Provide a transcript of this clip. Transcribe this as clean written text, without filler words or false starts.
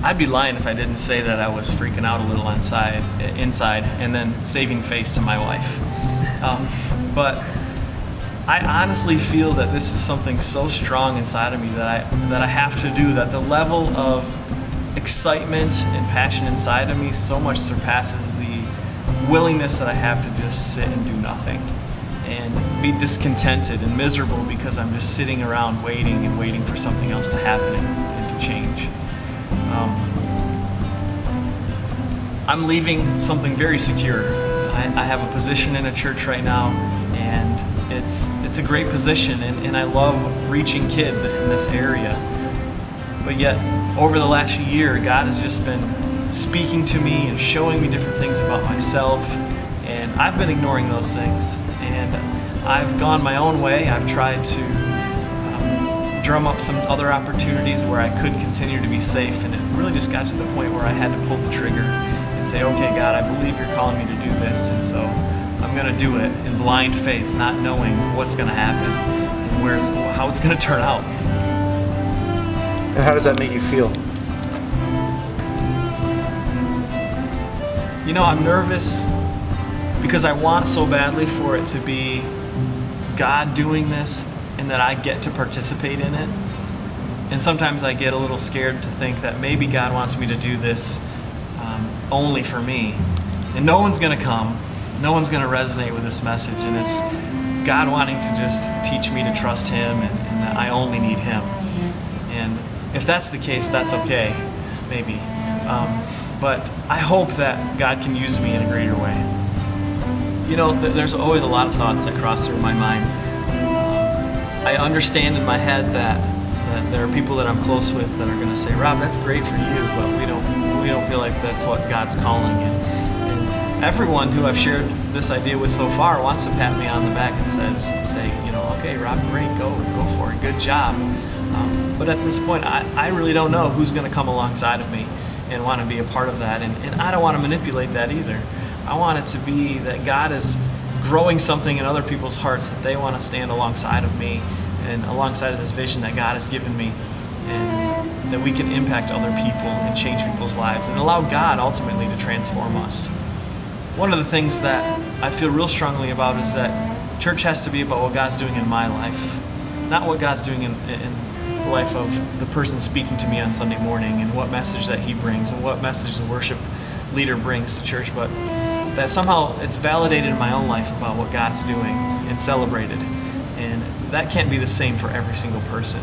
I'd be lying if I didn't say that I was freaking out a little inside, and then saving face to my wife. But I honestly feel that this is something so strong inside of me that I have to do, that the level of excitement and passion inside of me so much surpasses the willingness that I have to just sit and do nothing and be discontented and miserable because I'm just sitting around waiting for something else to happen and to change. I'm leaving something very secure. I have a position in a church right now, and it's a great position, and I love reaching kids in this area. But yet, over the last year, God has just been speaking to me and showing me different things about myself, and I've been ignoring those things. And I've gone my own way. I've tried to drum up some other opportunities where I could continue to be safe, and it really just got to the point where I had to pull the trigger and say, okay, God, I believe you're calling me to do this, and so I'm going to do it in blind faith, not knowing what's going to happen and how it's going to turn out. And how does that make you feel? You know, I'm nervous because I want so badly for it to be God doing this and that I get to participate in it. And sometimes I get a little scared to think that maybe God wants me to do this only for me. And no one's going to come. No one's going to resonate with this message. And it's God wanting to just teach me to trust Him and that I only need Him. And if that's the case, that's okay, maybe. But I hope that God can use me in a greater way. You know, there's always a lot of thoughts that cross through my mind. I understand in my head that there are people that I'm close with that are going to say, Rob, that's great for you, but we don't feel like that's what God's calling. And everyone who I've shared this idea with so far wants to pat me on the back and say, you know, okay, Rob, great, go for it, good job. But at this point, I really don't know who's going to come alongside of me and want to be a part of that. And I don't want to manipulate that either. I want it to be that God is growing something in other people's hearts, that they want to stand alongside of me and alongside of this vision that God has given me, and that we can impact other people and change people's lives and allow God ultimately to transform us. One of the things that I feel real strongly about is that church has to be about what God's doing in my life, not what God's doing in the life of the person speaking to me on Sunday morning and what message that he brings and what message the worship leader brings to church, but that somehow it's validated in my own life about what God's doing and celebrated. And that can't be the same for every single person.